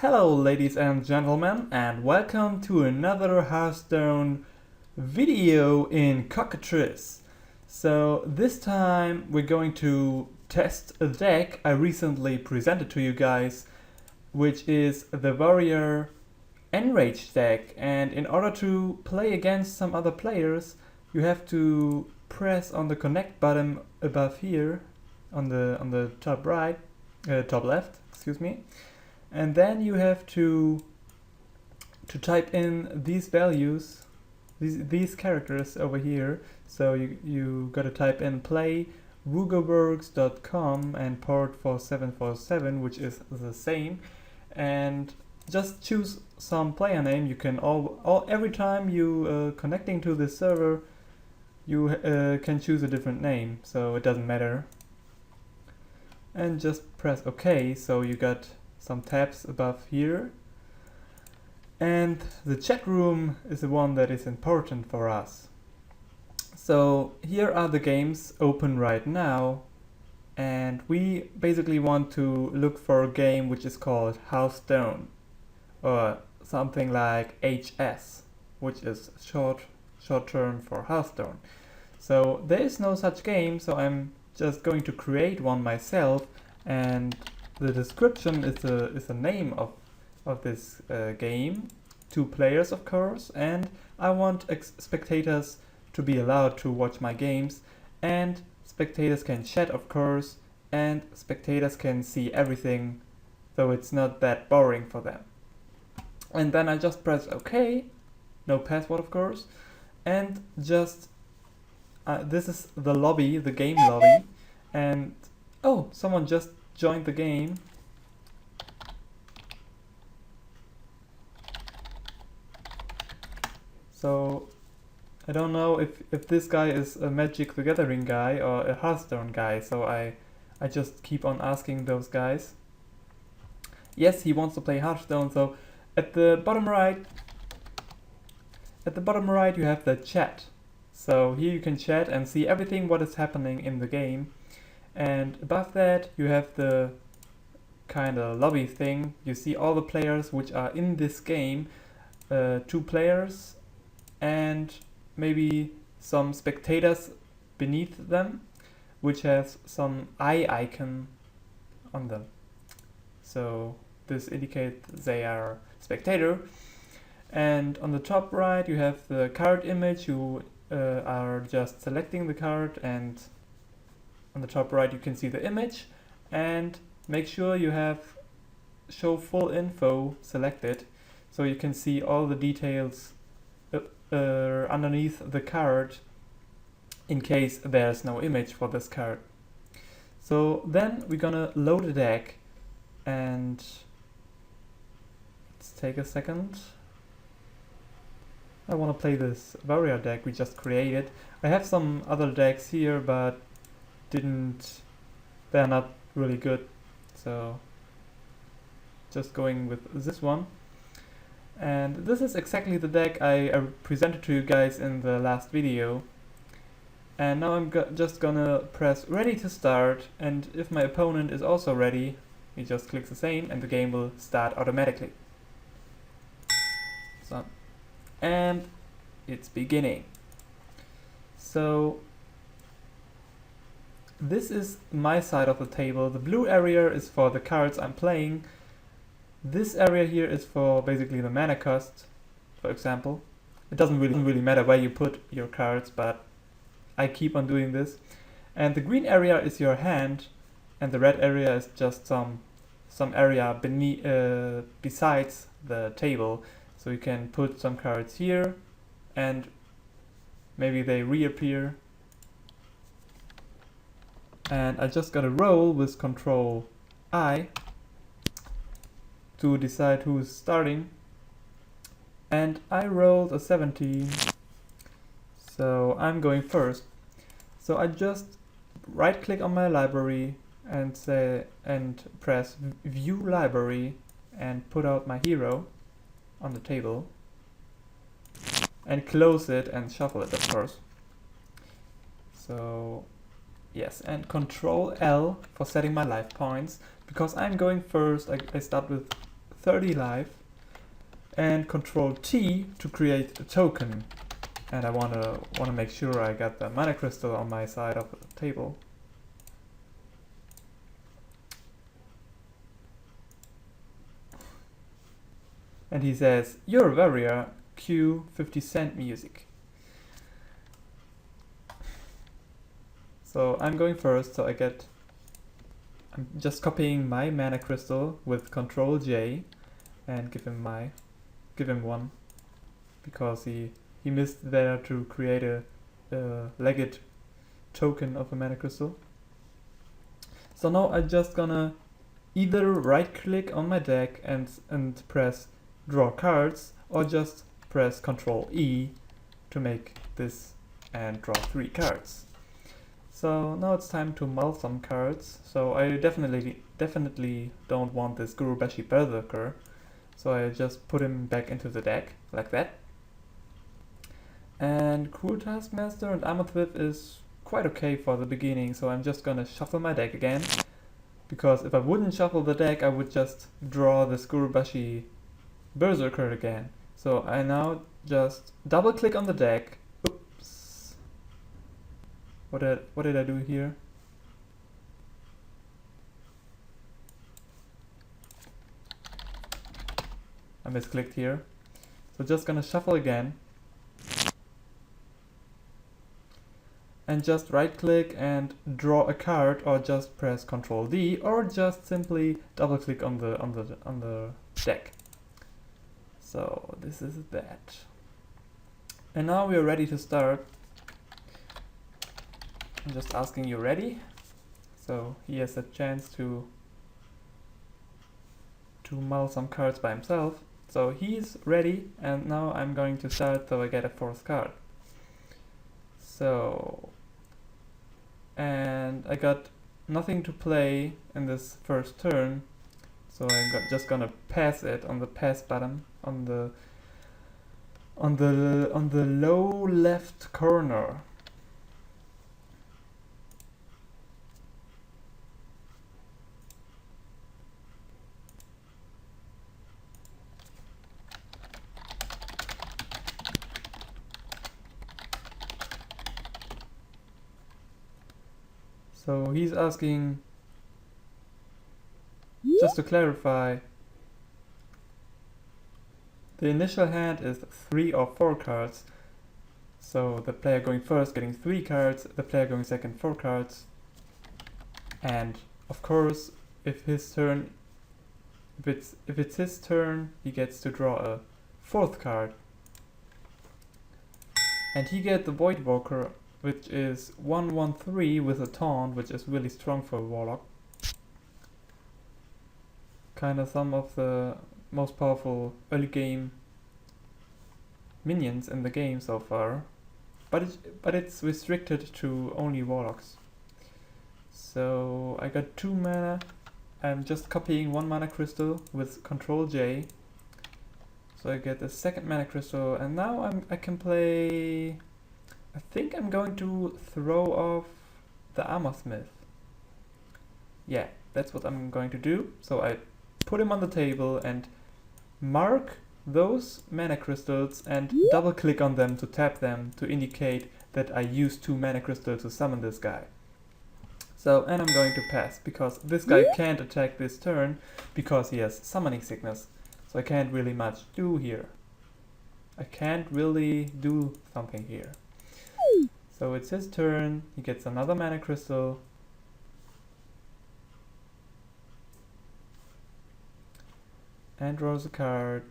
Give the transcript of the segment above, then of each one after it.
Hello ladies and gentlemen, and welcome to another Hearthstone video in Cockatrice. So this time we're going to test a deck I recently presented to you guys, which is the Warrior Enrage Deck, and in order to play against some other players you have to press on the connect button above here on the top right, top left, excuse me. And then you have to type in these values, these characters over here. So you gotta type in play wugoworks.com and port 4747, which is the same, and just choose some player name. You can every time you connecting to this server, you can choose a different name, so it doesn't matter. And just press OK. So you got some tabs above here, and the chat room is the one that is important for us. So here are the games open right now, and we basically want to look for a game which is called Hearthstone, or something like HS, which is short term for Hearthstone. So there is no such game, so I'm just going to create one myself, and the description is the name of this game, 2 players of course, and I want spectators to be allowed to watch my games, and spectators can chat of course, and spectators can see everything, so it's not that boring for them. And then I just press OK, no password of course, and just this is the lobby, the game lobby, and oh, someone just joined the game. So I don't know if this guy is a Magic the Gathering guy or a Hearthstone guy, so I just keep on asking those guys. Yes, he wants to play Hearthstone. So at the bottom right you have the chat. So here you can chat and see everything what is happening in the game. And above that you have the kind of lobby thing. You see all the players which are in this game, 2 players and maybe some spectators beneath them, which has some eye icon on them. So this indicates they are spectator. And on the top right you have the card image. You are just selecting the card, and on the top right you can see the image, and make sure you have show full info selected, so you can see all the details underneath the card in case there's no image for this card. So then we're gonna load the deck, and let's take a second. I want to play this Warrior deck we just created. I have some other decks here, but they're not really good, so just going with this one. And this is exactly the deck I presented to you guys in the last video. And now I'm just gonna press ready to start, and if my opponent is also ready, he just clicks the same and the game will start automatically. So, and it's beginning. So this is my side of the table. The blue area is for the cards I'm playing. This area here is for basically the mana cost, for example. It doesn't really matter where you put your cards, but I keep on doing this. And the green area is your hand, and the red area is just some area beneath, besides the table. So you can put some cards here, and maybe they reappear. And I just gotta roll with Control I to decide who's starting. And I rolled a 17, so I'm going first. So I just right click on my library and press View Library and put out my hero on the table and close it and shuffle it, of course. So yes, and Control L for setting my life points. Because I'm going first, I start with 30 life, and Control T to create a token. And I wanna make sure I got the mana crystal on my side of the table. And he says, "You're a warrior, cue 50-cent music." So I'm going first, so I'm just copying my mana crystal with Control J and give him one, because he missed there to create a legged token of a mana crystal. So now I'm just gonna either right click on my deck and press draw cards, or just press Control E to make this and draw 3 cards. So now it's time to mull some cards. So I definitely don't want this Gurubashi Berserker, so I just put him back into the deck like that. And Cruel Taskmaster and Amathwith is quite okay for the beginning, so I'm just gonna shuffle my deck again, because if I wouldn't shuffle the deck I would just draw this Gurubashi Berserker again. So I now just double click on the deck. Oops. What did I do here? I misclicked here. So just gonna shuffle again. And just right click and draw a card, or just press Control D, or just simply double click on the deck. So this is that. And now we are ready to start. I'm just asking you ready. So he has a chance to mull some cards by himself. So he's ready, and now I'm going to start, so I get a 4th card. So, and I got nothing to play in this first turn, so I'm just gonna pass it on the pass button on the low left corner. So he's asking, just to clarify, the initial hand is 3 or 4 cards. So the player going first getting 3 cards, the player going second 4 cards. And of course, if it's his turn, he gets to draw a 4th card. And he gets the Voidwalker, which is 1/1/3 with a taunt, which is really strong for a Warlock. Kinda some of the most powerful early game minions in the game so far. But it's restricted to only Warlocks. So I got 2 mana. I'm just copying 1 mana crystal with Control J. So I get a 2nd mana crystal, and now I can play. I think I'm going to throw off the Armorsmith. Yeah, that's what I'm going to do. So I put him on the table and mark those mana crystals and double click on them to tap them to indicate that I used 2 mana crystals to summon this guy. So, and I'm going to pass, because this guy can't attack this turn because he has summoning sickness. So I can't really much do here. I can't really do something here. So it's his turn, he gets another mana crystal. And draws a card.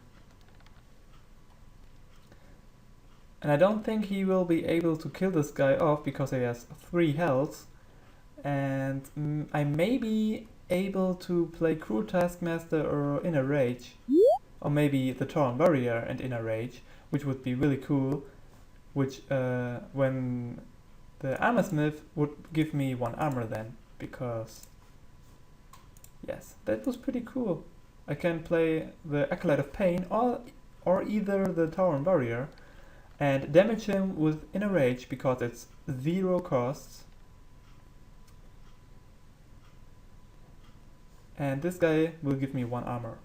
And I don't think he will be able to kill this guy off because he has 3 health. And I may be able to play Cruel Taskmaster or Inner Rage. Or maybe the Tauren Warrior and Inner Rage, which would be really cool. Which, when the Armorsmith would give me 1 armor then. Because, yes, that was pretty cool. I can play the Acolyte of Pain or either the Tauren Warrior and damage him with Inner Rage because it's 0 costs. And this guy will give me 1 armor.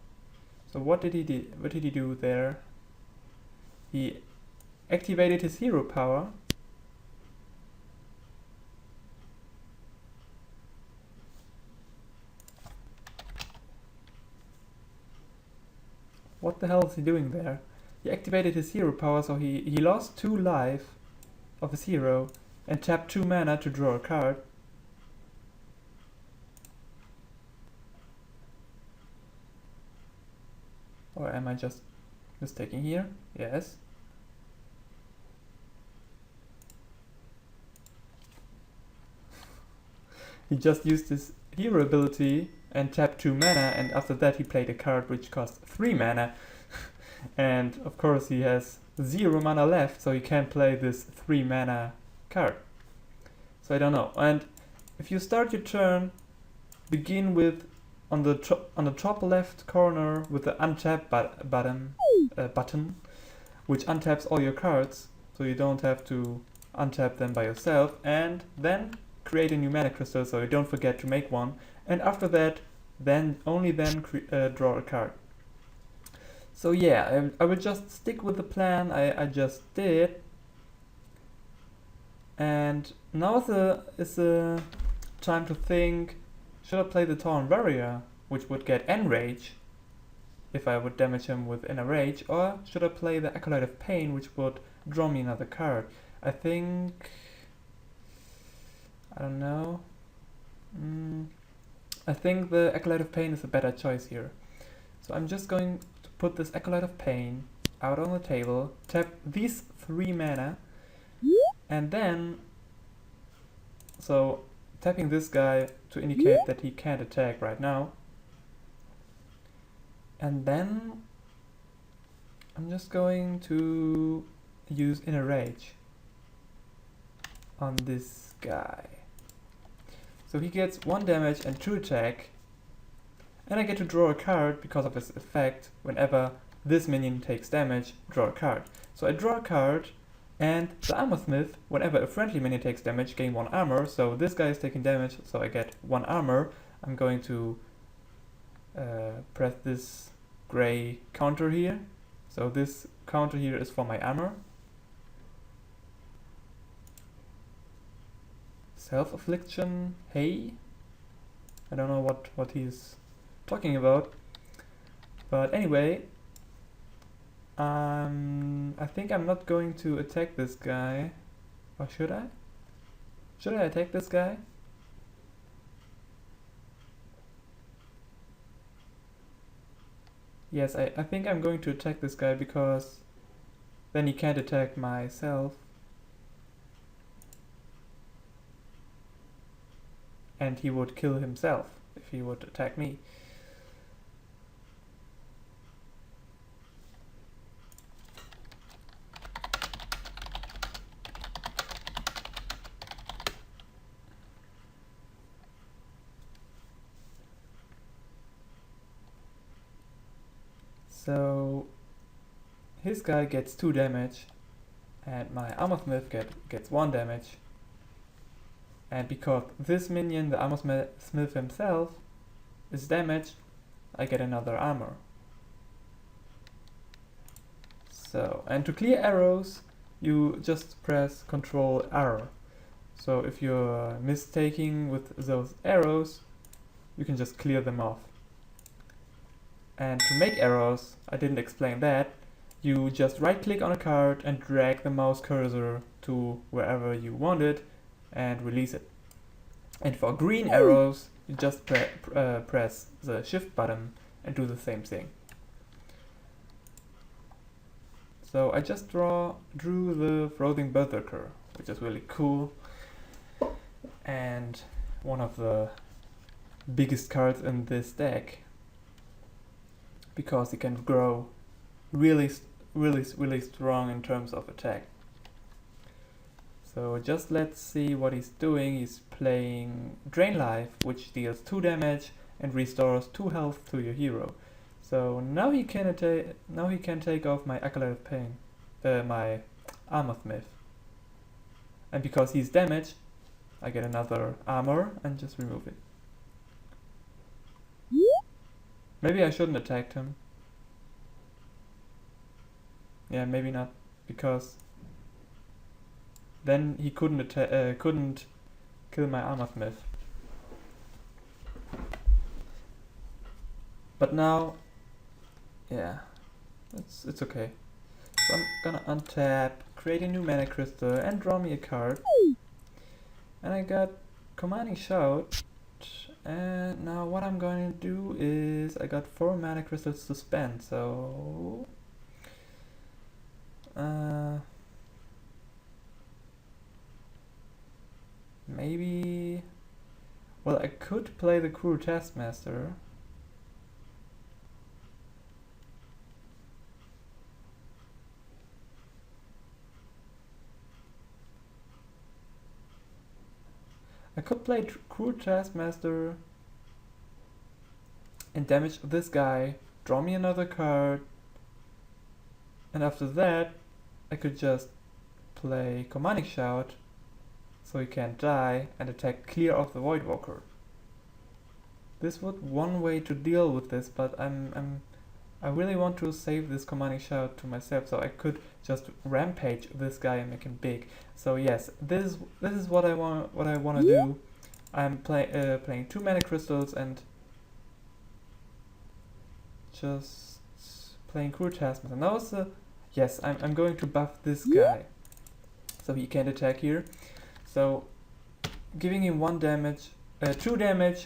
So what did he do? What did he do there? He activated his hero power. What the hell is he doing there? He activated his hero power, so he lost 2 life of his hero and tapped 2 mana to draw a card. Or am I just mistaken here? Yes. He just used his hero ability and tapped 2 mana, and after that he played a card which cost 3 mana. And of course he has 0 mana left, so he can't play this 3 mana card. So I don't know. And if you start your turn, begin with on the top left corner with the untap button, which untaps all your cards, so you don't have to untap them by yourself, and then create a new mana crystal, so you don't forget to make one, and after that only then draw a card. So yeah, I will just stick with the plan I just did, and now is the time to think, should I play the Tauren Warrior, which would get Enrage if I would damage him with Enrage, or should I play the Acolyte of Pain, which would draw me another card? I think, I don't know. I think the Acolyte of Pain is a better choice here. So I'm just going to put this Acolyte of Pain out on the table, tap these 3 mana, and then, so tapping this guy to indicate that he can't attack right now. And then I'm just going to use Enrage on this guy. So he gets 1 damage and 2 attack, and I get to draw a card because of his effect. Whenever this minion takes damage, draw a card. So I draw a card, and the Armorsmith, whenever a friendly minion takes damage, gain 1 armor. So this guy is taking damage, so I get 1 armor. I'm going to press this gray counter here. So this counter here is for my armor. Self-affliction, hey? I don't know what he's talking about. But anyway, I think I'm not going to attack this guy. Or should I? Should I attack this guy? Yes, I think I'm going to attack this guy because then he can't attack myself. And he would kill himself if he would attack me. So his guy gets 2 damage and my Armorsmith gets 1 damage. And because this minion, the Armorsmith himself, is damaged, I get another armor. So, and to clear arrows, you just press Ctrl R. So if you're mistaking with those arrows, you can just clear them off. And to make arrows, I didn't explain that, you just right click on a card and drag the mouse cursor to wherever you want it and release it. And for green arrows, you just press the shift button and do the same thing. So I just drew the Frothing Berserker, which is really cool, and one of the biggest cards in this deck, because he can grow really strong in terms of attack. So just let's see what he's doing. He's playing Drain Life, which deals 2 damage and restores 2 health to your hero. So now he can take off my Acolyte of Pain, my Armorsmith. And because he's damaged, I get another armor and just remove it. Maybe I shouldn't attack him. Yeah, maybe not, because then he couldn't kill my armor smith. But now, yeah, it's okay. So I'm gonna untap, create a new mana crystal, and draw me a card. And I got Commanding Shout. And now what I'm going to do is I got 4 mana crystals to spend, so maybe, well, I could play the Cruel Taskmaster. I could play Cruel Taskmaster and damage this guy, draw me another card, and after that I could just play Commanding Shout so he can't die and attack clear of the Voidwalker. This would one way to deal with this, but I really want to save this Commanding Shout to myself, so I could just rampage this guy and make him big. So yes, this is what I want to do. I'm playing 2 mana crystals and just playing Cruel Taskmaster. Now yes, I'm going to buff this guy so he can't attack here. So giving him 2 damage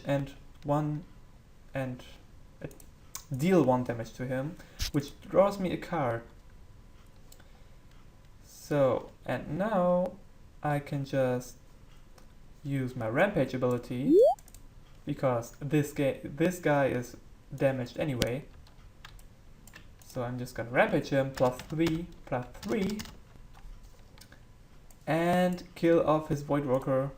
and deal 1 damage to him, which draws me a card. So, and now I can just use my Rampage ability, because this guy is damaged anyway. So I'm just gonna Rampage him, +3, and kill off his Voidwalker,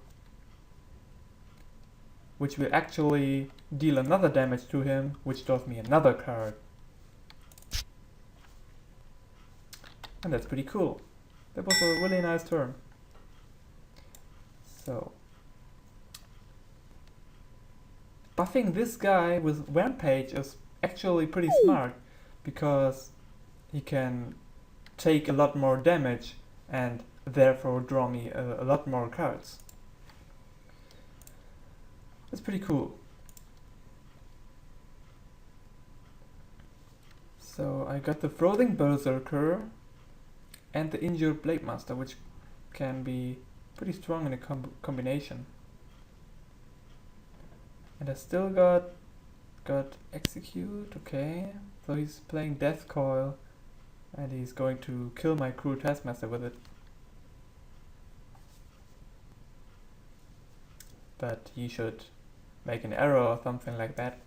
which will actually deal another damage to him, which draws me another card. And that's pretty cool. That was a really nice turn. So, buffing this guy with Rampage is actually pretty smart, because he can take a lot more damage and therefore draw me a lot more cards. That's pretty cool. So I got the Frothing Berserker and the Injured Blade Master, which can be pretty strong in a combination. And I still got Execute, okay. So he's playing Death Coil and he's going to kill my Cruel Taskmaster with it. But he should make an error or something like that.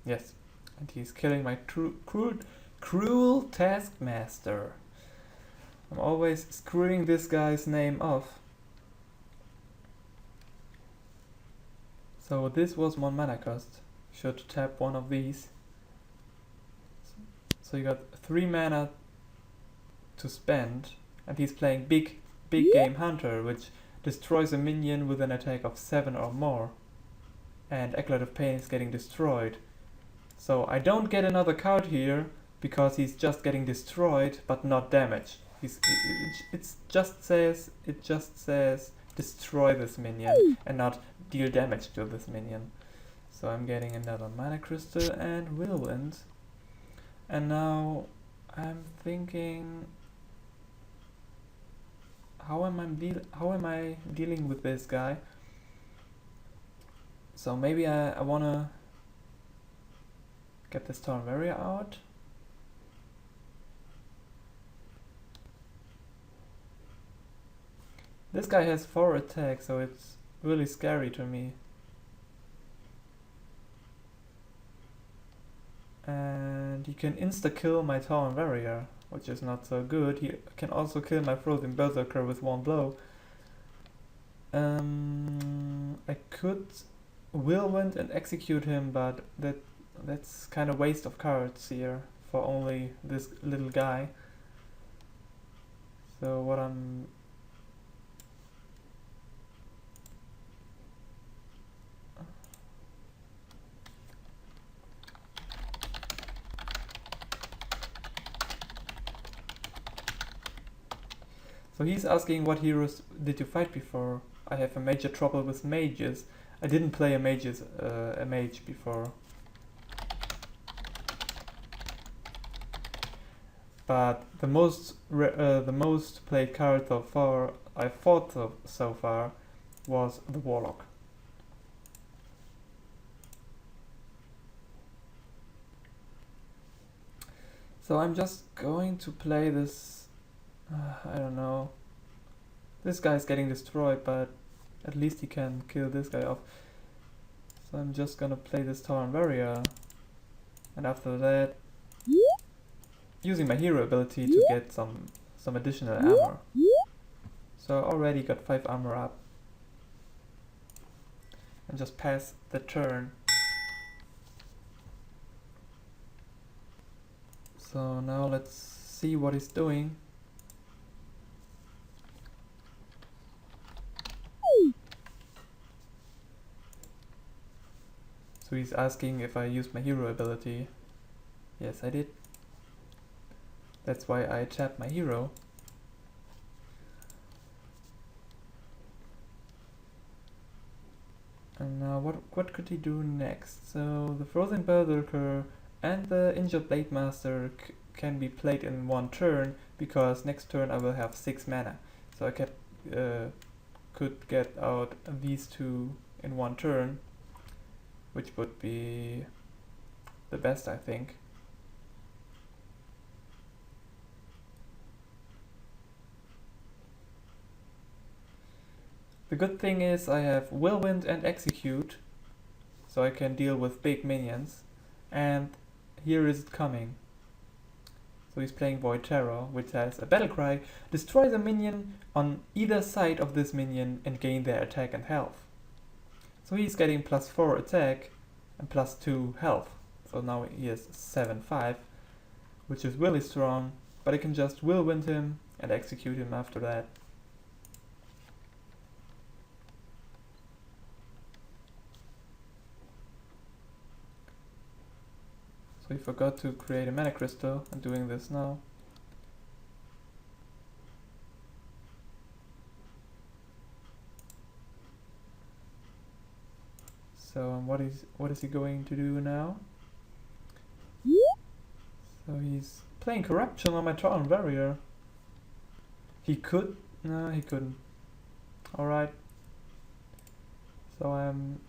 Yes, and he's killing my Cruel Taskmaster. I'm always screwing this guy's name off. So this was 1 mana cost. Should tap one of these. So you got 3 mana to spend, and he's playing big game Hunter, which destroys a minion with an attack of 7 or more. And Acolyte of Pain is getting destroyed. So I don't get another card here, because he's just getting destroyed but not damaged. It just says destroy this minion and not deal damage to this minion. So I'm getting another mana crystal and whirlwind. And now I'm thinking, how am I dealing with this guy? So maybe I wanna get this Tauren Warrior out. This guy has 4 attacks, so it's really scary to me. And he can insta-kill my Tauren Warrior, which is not so good. He can also kill my Frozen Berserker with 1 blow. I could Whirlwind and execute him, but that's kind of waste of cards here for only this little guy. So what I'm So he's asking, what heroes did you fight before? I have a major trouble with mages. I didn't play a mage before. But the most played card so far I fought so far was the Warlock. So I'm just going to play this. I don't know. This guy's getting destroyed, but at least he can kill this guy off. So I'm just gonna play this Tauren Warrior, and after that, using my hero ability to get some additional armor. So I already got 5 armor up, and just pass the turn. So now let's see what he's doing. So he's asking if I used my hero ability. Yes, I did. That's why I tapped my hero. And now what could he do next? So the Frozen Berserker and the Injured Blade Master can be played in one turn, because next turn I will have 6 mana. So I could get out these two in one turn, which would be the best, I think. The good thing is I have Whirlwind and Execute, so I can deal with big minions. And here is it coming. So he's playing Void Terror, which has a battle cry: destroy the minion on either side of this minion and gain their attack and health. So he's getting +4 attack and +2 health. So now he has 7-5, which is really strong, but I can just Whirlwind him and execute him after that. So we forgot to create a mana crystal. I'm doing this now. So what is he going to do now? So he's playing Corruption on my Tauren Warrior. He could. No, he couldn't. Alright. So I'm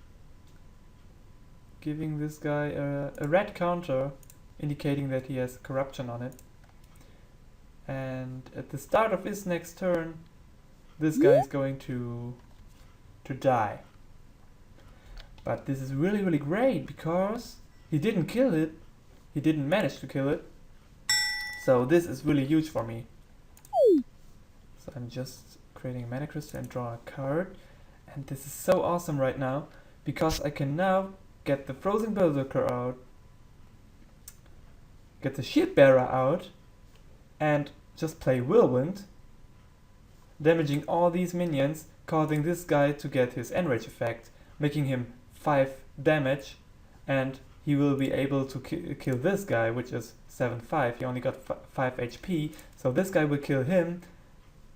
giving this guy a red counter, indicating that he has Corruption on it. And at the start of his next turn, this guy is going to die. But this is really, really great, because he didn't kill it. He didn't manage to kill it. So this is really huge for me. So I'm just creating a mana crystal and draw a card. And this is so awesome right now, because I can now get the Frozen Berserker out, get the Shield Bearer out, and just play Whirlwind, damaging all these minions, causing this guy to get his Enrage effect, making him 5 damage, and he will be able to kill this guy, which is 7-5. He only got 5 HP, so this guy will kill him.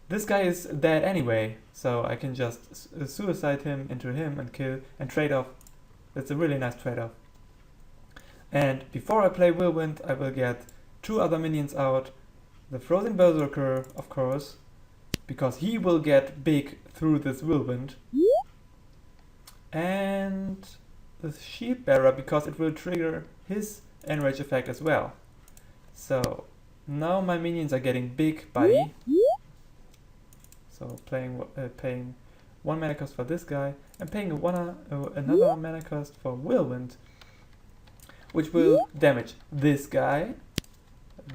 This guy is dead anyway, so I can just suicide him into him and kill and trade off. That's a really nice trade-off. And before I play Whirlwind, I will get 2 other minions out. The Frozen Berserker, of course, because he will get big through this Whirlwind. And the Shield Bearer, because it will trigger his Enrage effect as well. So now my minions are getting big, buddy. So paying 1 mana cost for this guy, and paying another mana cost for Whirlwind, which will damage this guy,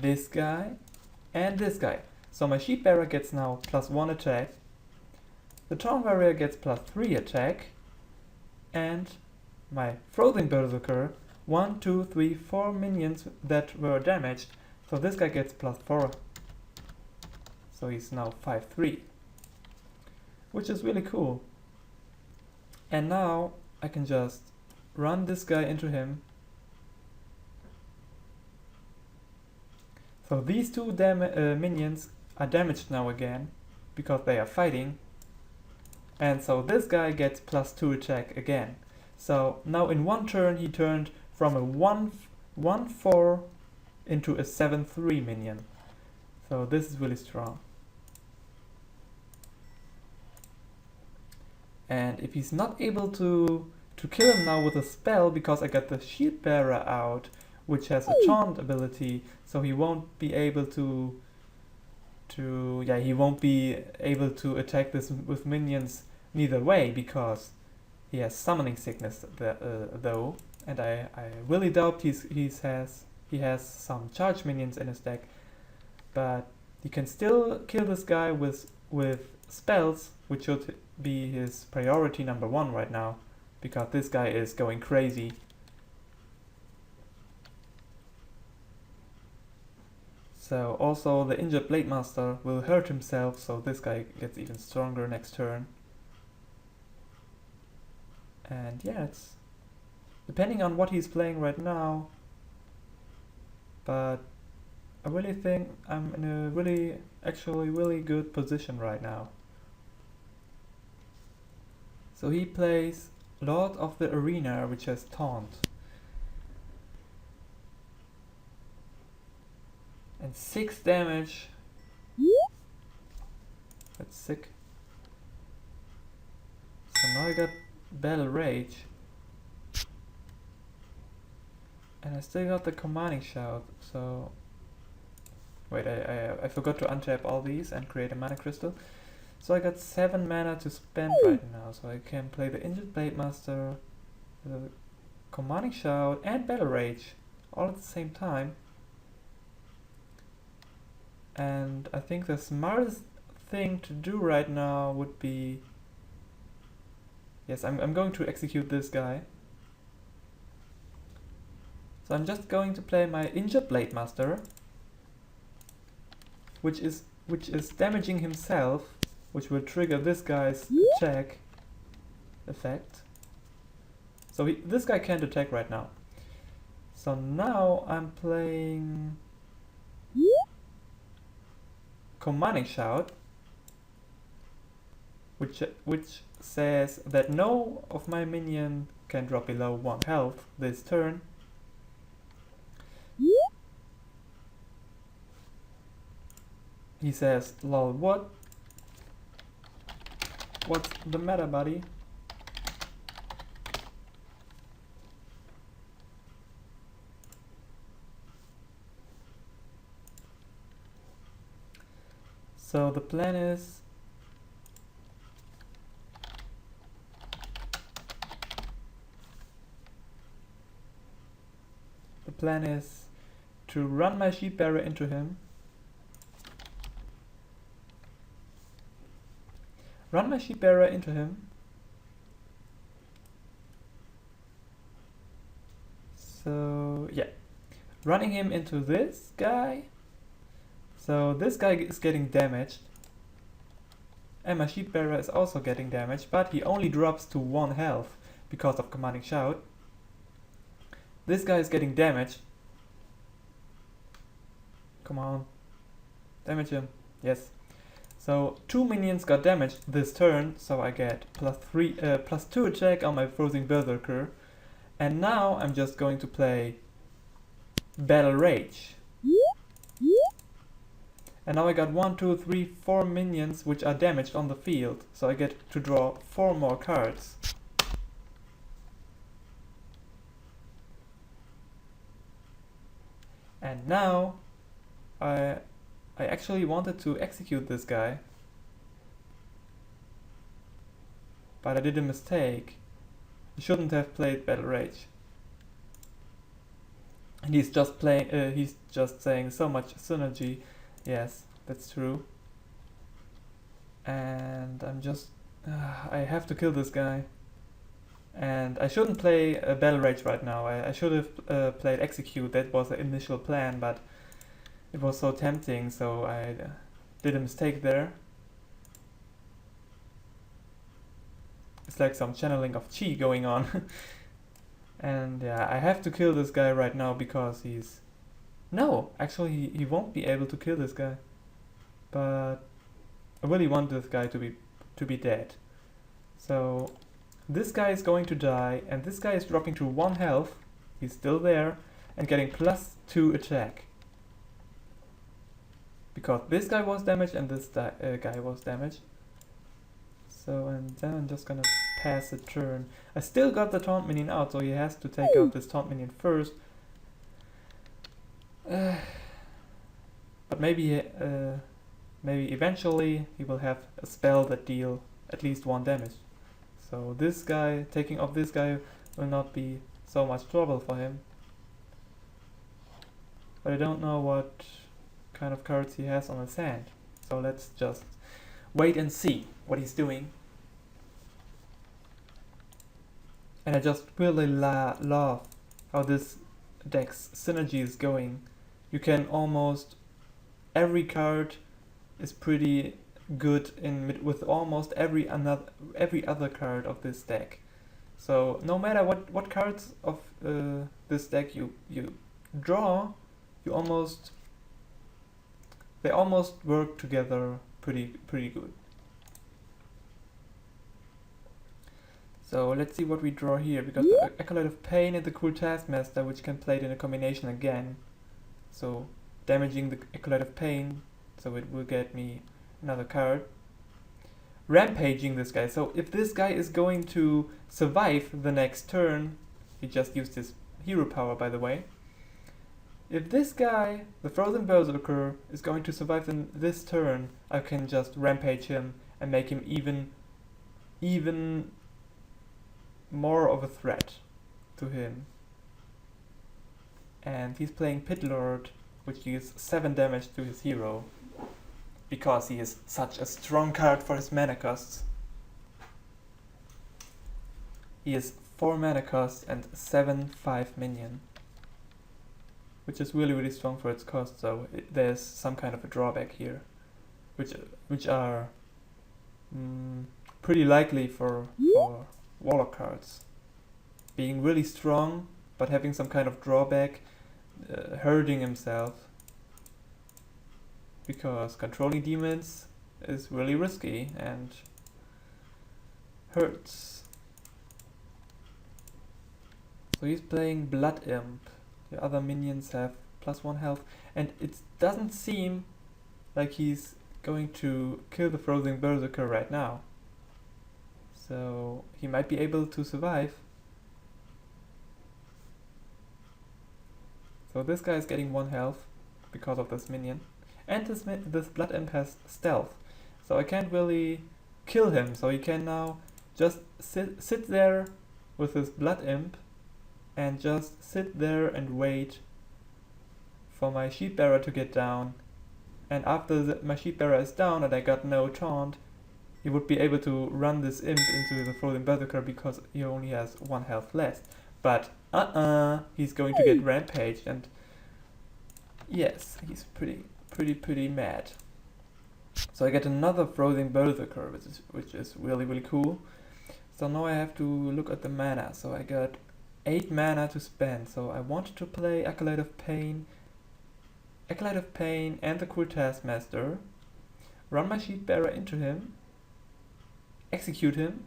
and this guy. So my Sheep Bearer gets now +1 attack, the Tauren Warrior gets +3 attack, and my Frozen Berserker, 1, 2, 3, 4 minions that were damaged, so this guy gets +4. So he's now 5-3. Which is really cool. And now I can just run this guy into him. So these 2 minions are damaged now again. because they are fighting. And so this guy gets +2 attack again. So now in one turn he turned from a 1/4 into a 7/3 minion. So this is really strong. And if he's not able to kill him now with a spell, because I got the Shield Bearer out, which has a taunt ability, so he won't be able to he won't be able to attack this with minions neither way, because he has summoning sickness though, and I really doubt he has some charge minions in his deck, but he can still kill this guy with spells, which should be his priority number 1 right now, because this guy is going crazy. So also the injured Blade Master will hurt himself, so this guy gets even stronger next turn. And yeah, it's depending on what he's playing right now, but I really think I'm in a really good position right now. So he plays Lord of the Arena, which has taunt. And 6 damage. That's sick. So now I got Battle Rage. And I still got the Commanding Shout, so... Wait, I forgot to untap all these and create a mana crystal. So I got 7 mana to spend right now, so I can play the Injured Blade Master, the Commanding Shout, and Battle Rage all at the same time. And I think the smartest thing to do right now would be... Yes, I'm going to execute this guy. So I'm just going to play my Injured Blade Master, which is damaging himself, which will trigger this guy's attack effect. So this guy can't attack right now. So now I'm playing Commanding Shout, which says that no of my minion can drop below 1 health this turn. He says, lol, what's the matter, buddy? So the plan is to run my Sheep Bearer into him. Run my Sheep Bearer into him. So yeah, running him into this guy. So this guy is getting damaged, and my Sheep Bearer is also getting damaged, but he only drops to 1 health because of Commanding Shout. This guy is getting damaged. Come on, damage him. Yes. So 2 minions got damaged this turn, so I get +2 attack on my Frozen Berserker. And now I'm just going to play Battle Rage. And now I got 1, 2, 3, 4 minions which are damaged on the field, so I get to draw 4 more cards. And now I actually wanted to execute this guy, but I did a mistake. I shouldn't have played Battle Rage. And he's just saying so much synergy. Yes, that's true. And I have to kill this guy. And I shouldn't play Battle Rage right now. I should have played Execute. That was the initial plan, but it was so tempting, so I did a mistake there. It's like some channeling of chi going on. And yeah, I have to kill this guy right now because he's... No, actually he won't be able to kill this guy. But I really want this guy to be dead. So this guy is going to die, and this guy is dropping to 1 health. He's still there and getting +2 attack. Because this guy was damaged and this guy was damaged. So, and then I'm just gonna pass a turn. I still got the taunt minion out, so he has to take out this taunt minion first. But maybe eventually he will have a spell that deal at least 1 damage. So this guy, taking off this guy, will not be so much trouble for him. But I don't know what kind of cards he has on his hand. So let's just wait and see what he's doing. And I just really love how this deck's synergy is going. You can almost, every card is pretty good with almost every other card of this deck. So no matter what cards of this deck you draw, they almost work together pretty good. So let's see what we draw here. We got the Acolyte of Pain and the Cruel Taskmaster, which can play it in a combination again. So damaging the Acolyte of Pain, so it will get me another card. Rampaging this guy. So if this guy is going to survive the next turn, he just used his hero power, by the way. If this guy, the Frozen Berserker, is going to survive in this turn, I can just rampage him and make him even more of a threat to him. And he's playing Pit Lord, which deals 7 damage to his hero, because he is such a strong card for his mana costs. He is 4 mana cost and 7/5 minion, which is really strong for its cost. So there's some kind of a drawback here, which are pretty likely for Warlock cards. Being really strong, but having some kind of drawback, hurting himself. Because controlling demons is really risky and hurts. So he's playing Blood Imp. The other minions have +1 health, and it doesn't seem like he's going to kill the Frozen Berserker right now. So he might be able to survive. So this guy is getting 1 health because of this minion. And this Blood Imp has stealth. So I can't really kill him. So he can now just sit there with his Blood Imp and just sit there and wait for my Sheep Bearer to get down. And after my Sheep Bearer is down and I got no taunt, he would be able to run this imp into the Frozen Berserker because he only has 1 health less. But he's going to get rampaged, and yes, he's pretty mad. So I get another Frozen Berserker, which is really cool. So now I have to look at the mana. So I got 8 mana to spend. So I wanted to play Acolyte of Pain and the Cruel Taskmaster, run my Sheep Bearer into him, execute him,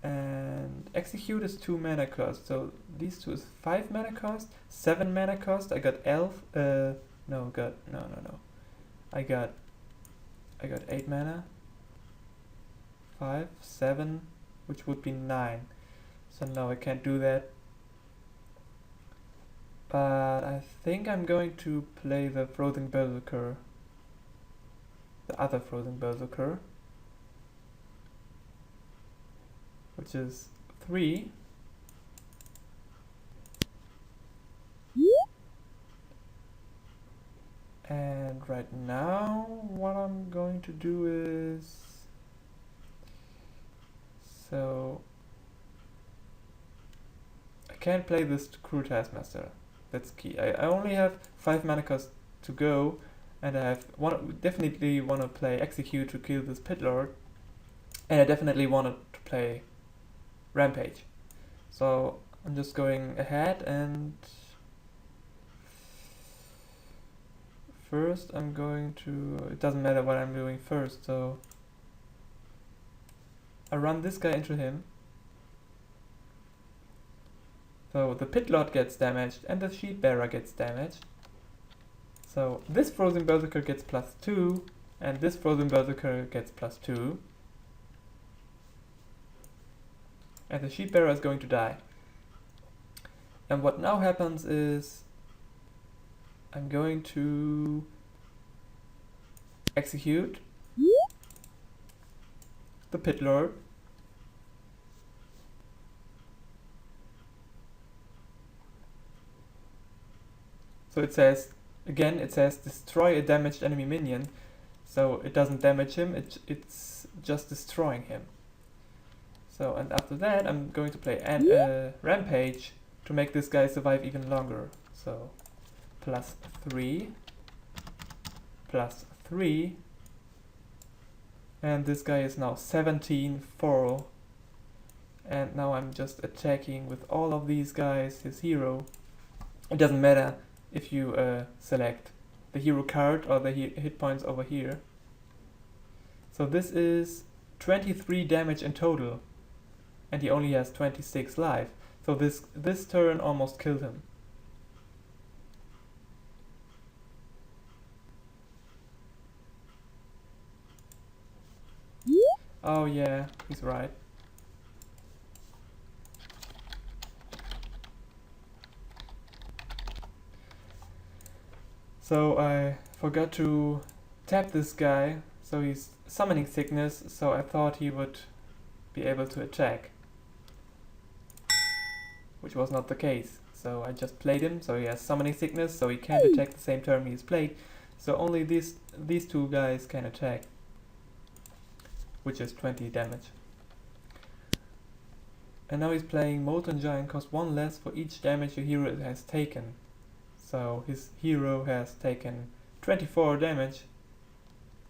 and execute is 2 mana cost. So these two is 5 mana cost, 7 mana cost. I got elf. No. I got 8 mana. 5, 7, which would be 9. So no, I can't do that. But I think I'm going to play the Frozen Berserker. The other Frozen Berserker, which is 3. And right now what I'm going to do is, so I can't play this Cruel Taskmaster. That's key. I only have 5 mana cost to go, and I definitely want to play Execute to kill this Pit Lord, and I definitely wanted to play Rampage. So I'm just going ahead and first I'm going to, it doesn't matter what I'm doing first, so I run this guy into him. So the pit lord gets damaged and the sheep bearer gets damaged. So this frozen berserker gets +2 and this frozen berserker gets +2. And the sheep bearer is going to die. And what now happens is I'm going to execute the pit lord. So it says, again, it says destroy a damaged enemy minion. So it doesn't damage him, it's just destroying him. So, and after that I'm going to play Rampage to make this guy survive even longer. So +3, +3, and this guy is now 17-4. And now I'm just attacking with all of these guys, his hero. It doesn't matter if you select the hero card or the hit points over here. So this is 23 damage in total, and he only has 26 life. So this turn almost killed him. Oh yeah, he's right. So I forgot to tap this guy, so he's summoning sickness, so I thought he would be able to attack, which was not the case. So I just played him, so he has summoning sickness, so he can't attack the same turn he's played. So only these two guys can attack, which is 20 damage. And now he's playing Molten Giant, costs 1 less for each damage your hero has taken. So his hero has taken 24 damage,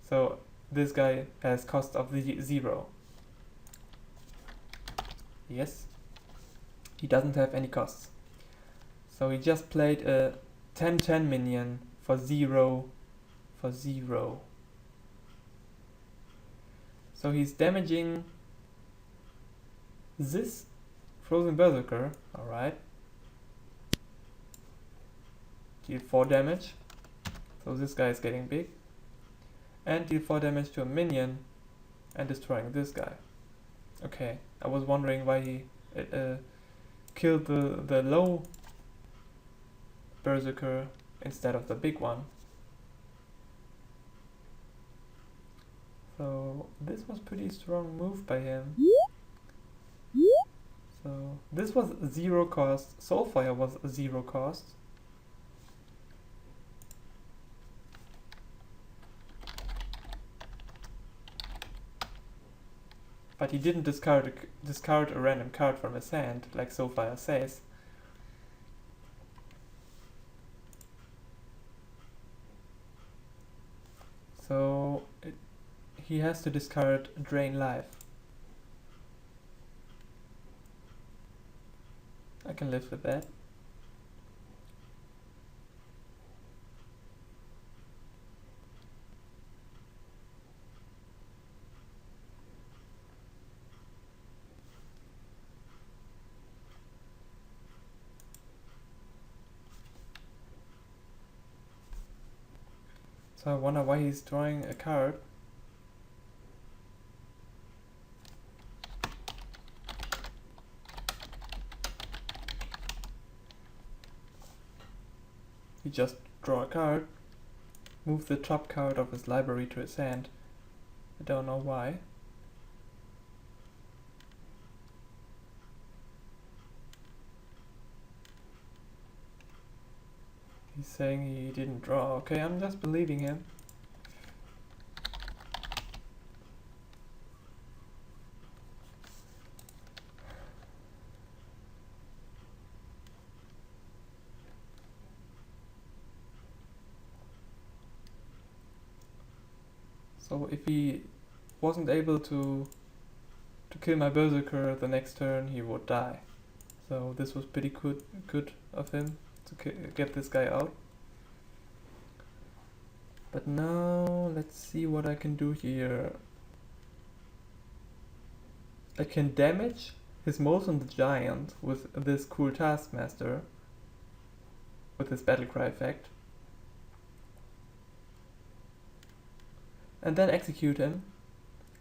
so this guy has cost of 0. Yes, he doesn't have any costs. So he just played a 10-10 minion for 0 for 0. So he's damaging this frozen berserker, alright. Deal 4 damage, so this guy is getting big. And deal 4 damage to a minion and destroying this guy. Okay, I was wondering why he killed the low berserker instead of the big one. So this was pretty strong move by him. So this was 0 cost, Soulfire was 0 cost. But he didn't discard a random card from his hand, like Soulfire says. So he has to discard Drain Life. I can live with that. So I wonder why he's drawing a card. He just draw a card, move the top card of his library to his hand. I don't know why. He's saying he didn't draw. Okay, I'm just believing him. So if he wasn't able to kill my berserker the next turn, he would die. So this was pretty good of him to get this guy out. But now let's see what I can do here. I can damage his Molten Giant with this cool Taskmaster, with this Battlecry effect. And then execute him,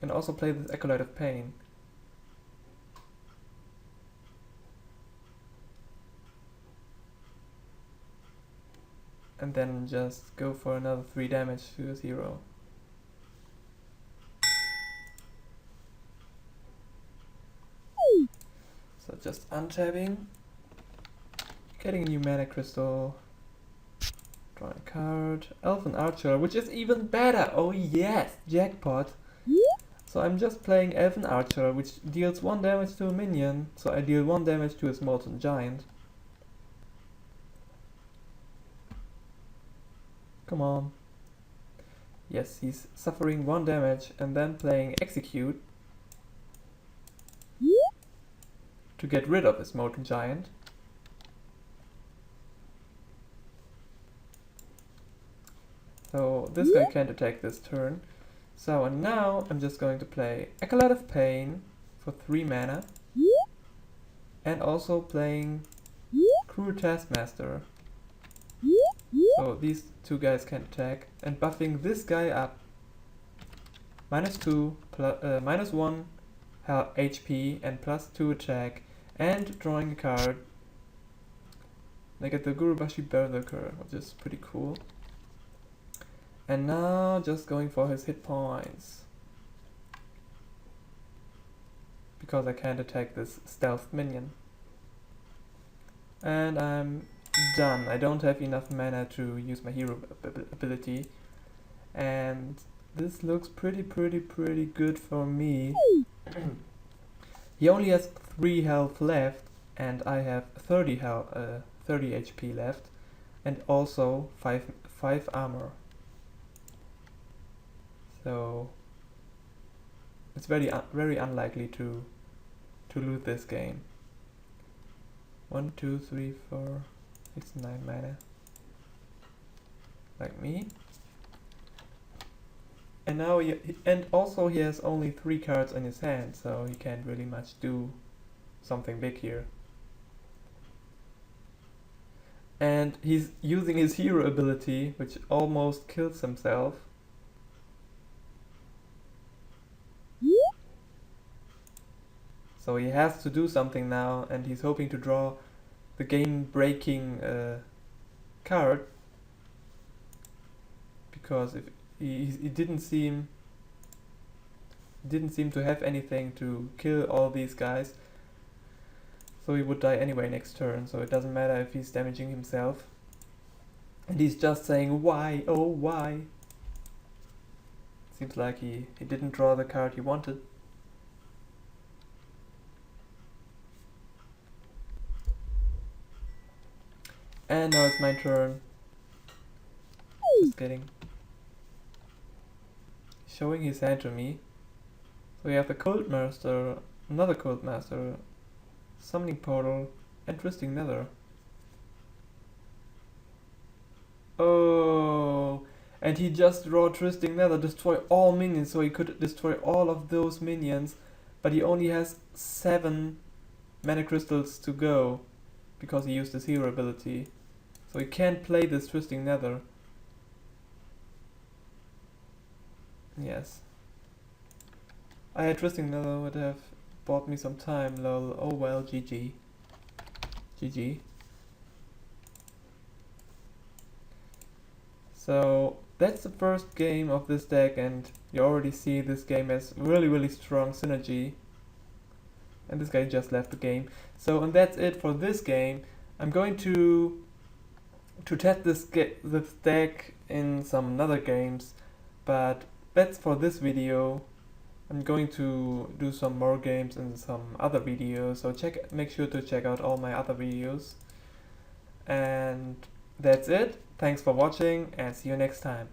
and also play this Acolyte of Pain. And then just go for another 3 damage to his hero. So just untabbing, getting a new mana crystal, drawing a card, Elven Archer, which is even better! Oh yes, jackpot! So I'm just playing Elven Archer, which deals 1 damage to a minion, so I deal 1 damage to his Molten Giant. Come on. Yes, he's suffering 1 damage, and then playing Execute to get rid of his Molten Giant. So this guy can't attack this turn. So and now I'm just going to play Acolyte of Pain for 3 mana. And also playing Cruel Taskmaster. So these 2 guys can attack. And buffing this guy up. -2, -1 HP and +2 attack. And drawing a card. I get the Gurubashi Berserker, which is pretty cool. And now just going for his hit points. Because I can't attack this stealth minion. And I'm done. I don't have enough mana to use my hero ability. And this looks pretty good for me. He only has 3 health left, and I have 30 HP left, and also 5 armor. So it's very unlikely to lose this game. 1, 2, 3, 4, 6, 9 mana, like me. And now and also he has only 3 cards in his hand, so he can't really much do something big here. And he's using his hero ability, which almost kills himself. So he has to do something now, and he's hoping to draw the game-breaking card, because if he didn't seem to have anything to kill all these guys, so he would die anyway next turn. So it doesn't matter if he's damaging himself, and he's just saying why, oh why. Seems like he didn't draw the card he wanted. And now it's my turn. Just kidding. Showing his hand to me. So we have a Cold Master, another Cold Master, Summoning Portal, and Twisting Nether. Oh, and he just drew Twisting Nether, destroy all minions, so he could destroy all of those minions, but he only has 7 mana crystals to go, because he used his hero ability. So he can't play this Twisting Nether. Yes. I had Twisting Nether, would have bought me some time, lol. Oh well, GG. GG. So that's the first game of this deck, and you already see this game has really strong synergy. And this guy just left the game. So, and that's it for this game. I'm going to test this deck in some other games, but that's for this video. I'm going to do some more games in some other videos, so make sure to check out all my other videos. And that's it. Thanks for watching, and see you next time.